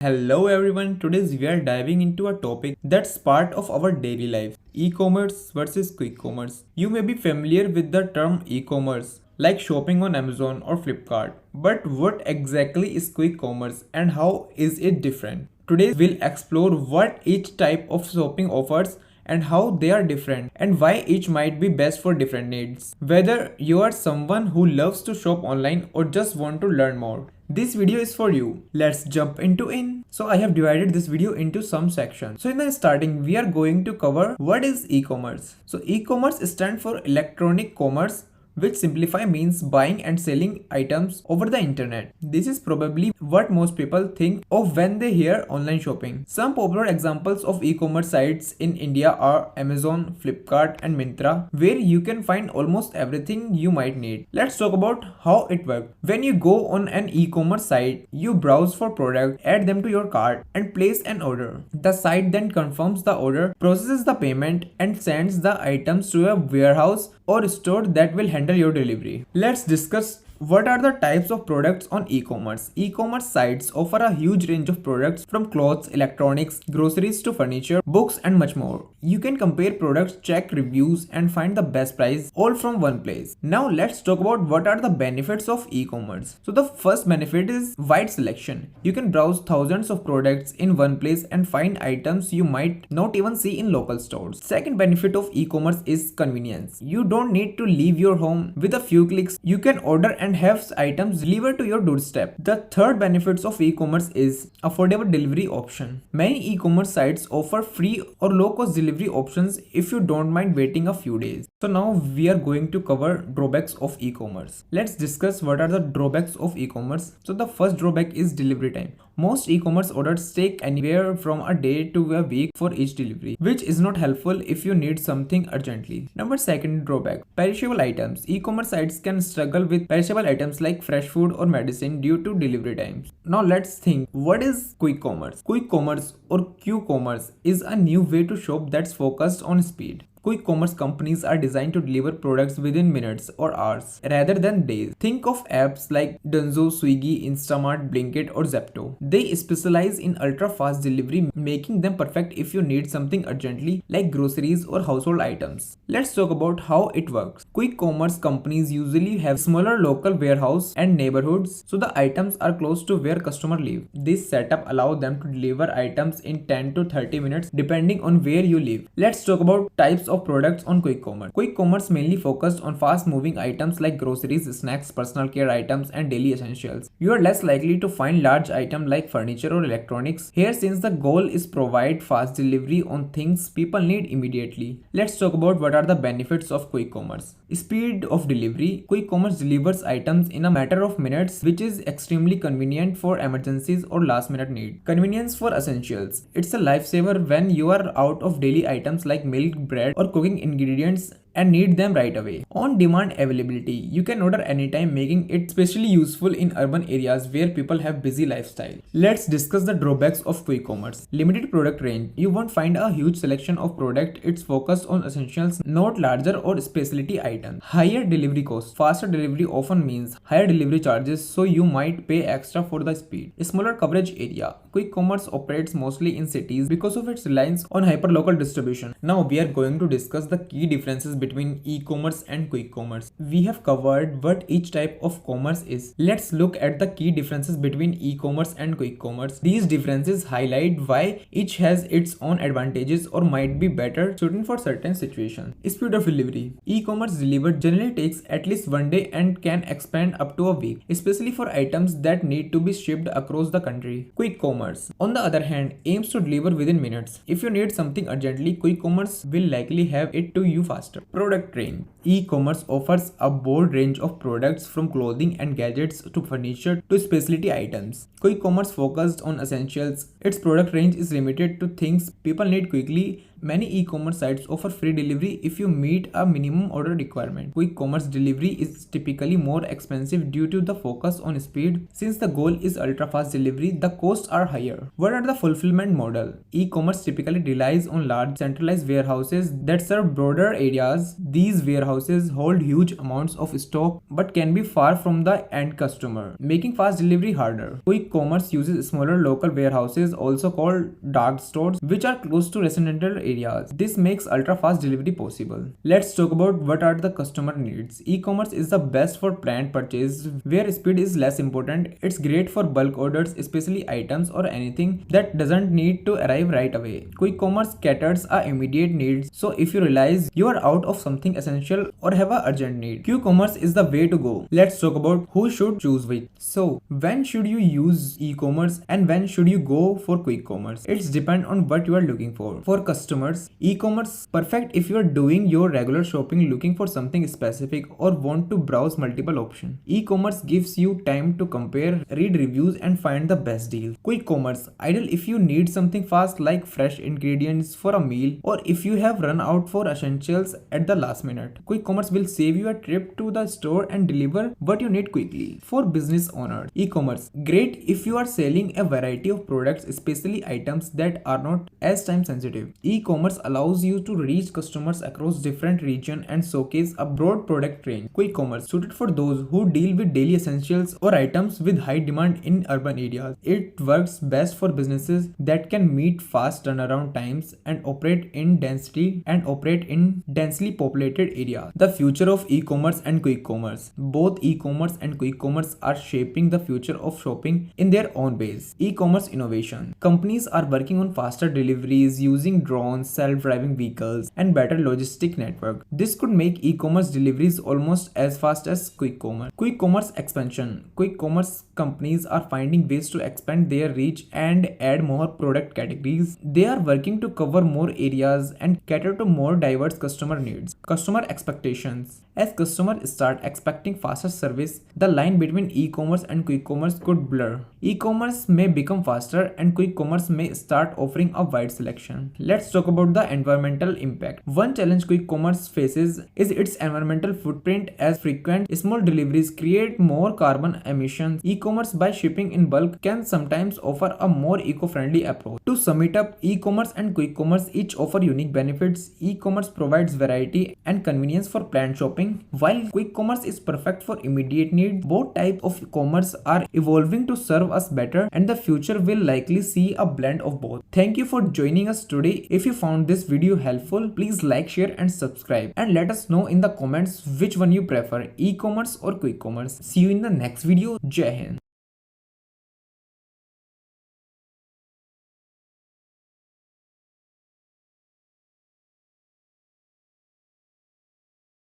Hello everyone, today we are diving into a topic that's part of our daily life, e-commerce versus quick commerce. You may be familiar with the term e-commerce, like shopping on Amazon or Flipkart. But what exactly is quick commerce and how is it different? Today we'll explore what each type of shopping offers and how they are different and why each might be best for different needs. Whether you are someone who loves to shop online or just want to learn more, this video is for you. Let's jump into in. So I have divided this video into some sections. So in the starting, we are going to cover what is e-commerce. So e-commerce stands for electronic commerce, which simplify means buying and selling items over the internet. This is probably what most people think of when they hear online shopping. Some popular examples of e-commerce sites in India are Amazon, Flipkart and Myntra, where you can find almost everything you might need. Let's talk about how it works. When you go on an e-commerce site, you browse for products, add them to your cart and place an order. The site then confirms the order, processes the payment and sends the items to a warehouse or store that will handle your delivery. Let's discuss what are the types of products on e-commerce. E-commerce sites offer a huge range of products from clothes, electronics, groceries to furniture, books and much more. You can compare products, check reviews and find the best price all from one place. Now let's talk about what are the benefits of e-commerce. So the first benefit is wide selection. You can browse thousands of products in one place and find items you might not even see in local stores. Second benefit of e-commerce is convenience. You don't need to leave your home. With a few clicks, you can order and have items delivered to your doorstep. The third benefits of e-commerce is affordable delivery option. Many e-commerce sites offer free or low-cost delivery options if you don't mind waiting a few days. So now we are going to cover drawbacks of e-commerce. Let's discuss what are the drawbacks of e-commerce. So the first drawback is delivery time. Most e-commerce orders take anywhere from a day to a week for each delivery, which is not helpful if you need something urgently. Number second drawback, perishable items. E-commerce sites can struggle with perishable items like fresh food or medicine due to delivery times. Now let's think, what is quick commerce? Quick commerce or Q-commerce is a new way to shop that's focused on speed. Quick commerce companies are designed to deliver products within minutes or hours rather than days. Think of apps like Dunzo, Swiggy, Instamart, Blinkit or Zepto. They specialize in ultra-fast delivery, making them perfect if you need something urgently like groceries or household items. Let's talk about how it works. Quick commerce companies usually have smaller local warehouse and neighborhoods, so the items are close to where customers live. This setup allows them to deliver items in 10 to 30 minutes depending on where you live. Let's talk about types of products on quick commerce. Quick commerce mainly focused on fast moving items like groceries, snacks, personal care items and daily essentials. You are less likely to find large items like furniture or electronics here, since the goal is provide fast delivery on things people need immediately. Let's talk about what are the benefits of quick commerce. Speed of delivery. Quick commerce delivers items in a matter of minutes, which is extremely convenient for emergencies or last minute need. Convenience for essentials. It's a lifesaver when you are out of daily items like milk, bread or cooking ingredients and need them right away. On-demand availability. You can order anytime, making it especially useful in urban areas where people have busy lifestyle. Let's discuss the drawbacks of quick commerce. Limited product range. You won't find a huge selection of product. It's focused on essentials, not larger or specialty items. Higher delivery costs. Faster delivery often means higher delivery charges, so you might pay extra for the speed. Smaller coverage area. Quick commerce operates mostly in cities because of its reliance on hyperlocal distribution. Now we are going to discuss the key differences between e-commerce and quick commerce. We have covered what each type of commerce is. Let's look at the key differences between e-commerce and quick commerce. These differences highlight why each has its own advantages or might be better suited for certain situations. Speed of delivery. E-commerce delivered generally takes at least one day and can expand up to a week, especially for items that need to be shipped across the country. Quick commerce, on the other hand, aims to deliver within minutes. If you need something urgently, quick commerce will likely have it to you faster. Product range. E-commerce offers a broad range of products from clothing and gadgets to furniture to specialty items. Quick commerce focused on essentials. Its product range is limited to things people need quickly, Many e-commerce sites offer free delivery if you meet a minimum order requirement. Quick commerce delivery is typically more expensive due to the focus on speed. Since the goal is ultra-fast delivery, the costs are higher. What are the fulfillment model? E-commerce typically relies on large centralized warehouses that serve broader areas. These warehouses hold huge amounts of stock but can be far from the end customer, making fast delivery harder. Quick commerce uses smaller local warehouses, also called dark stores, which are close to residential areas. This makes ultra-fast delivery possible. Let's talk about what are the customer needs. E-commerce is the best for planned purchase where speed is less important. It's great for bulk orders, especially items or anything that doesn't need to arrive right away. Quick commerce caters our immediate needs, so if you realize you are out of something essential or have an urgent need, Q-commerce is the way to go. Let's talk about who should choose which. So, when should you use e-commerce and when should you go for quick commerce? It's depend on what you are looking for. For customers, e-commerce perfect if you are doing your regular shopping, looking for something specific or want to browse multiple options. E-commerce gives you time to compare, read reviews and find the best deal. Quick commerce ideal if you need something fast like fresh ingredients for a meal or if you have run out for essentials at the last minute. Quick commerce will save you a trip to the store and deliver what you need quickly. For business owners, e-commerce great if you are selling a variety of products, especially items that are not as time sensitive. E-commerce allows you to reach customers across different regions and showcase a broad product range. Quick commerce suited for those who deal with daily essentials or items with high demand in urban areas. It works best for businesses that can meet fast turnaround times and operate in densely populated areas. The future of e-commerce and quick commerce. Both e-commerce and quick commerce are shaping the future of shopping in their own ways. E-commerce innovation. Companies are working on faster deliveries using drones, self-driving vehicles, and better logistic network. This could make e-commerce deliveries almost as fast as quick commerce. Quick commerce expansion. Quick commerce companies are finding ways to expand their reach and add more product categories. They are working to cover more areas and cater to more diverse customer needs. Customer expectations. As customers start expecting faster service, the line between e-commerce and quick commerce could blur. E-commerce may become faster and quick commerce may start offering a wide selection. Let's talk about the environmental impact. One challenge quick commerce faces is its environmental footprint, as frequent small deliveries create more carbon emissions. E-commerce by shipping in bulk can sometimes offer a more eco-friendly approach. To sum it up, e-commerce and quick commerce each offer unique benefits. E-commerce provides variety and convenience for planned shopping, while quick commerce is perfect for immediate needs. Both types of commerce are evolving to serve us better, and the future will likely see a blend of both. Thank you for joining us today. If you found this video helpful, please like, share and subscribe, and let us know in the comments which one you prefer, e-commerce or quick commerce. See you in the next video. Jai Hind.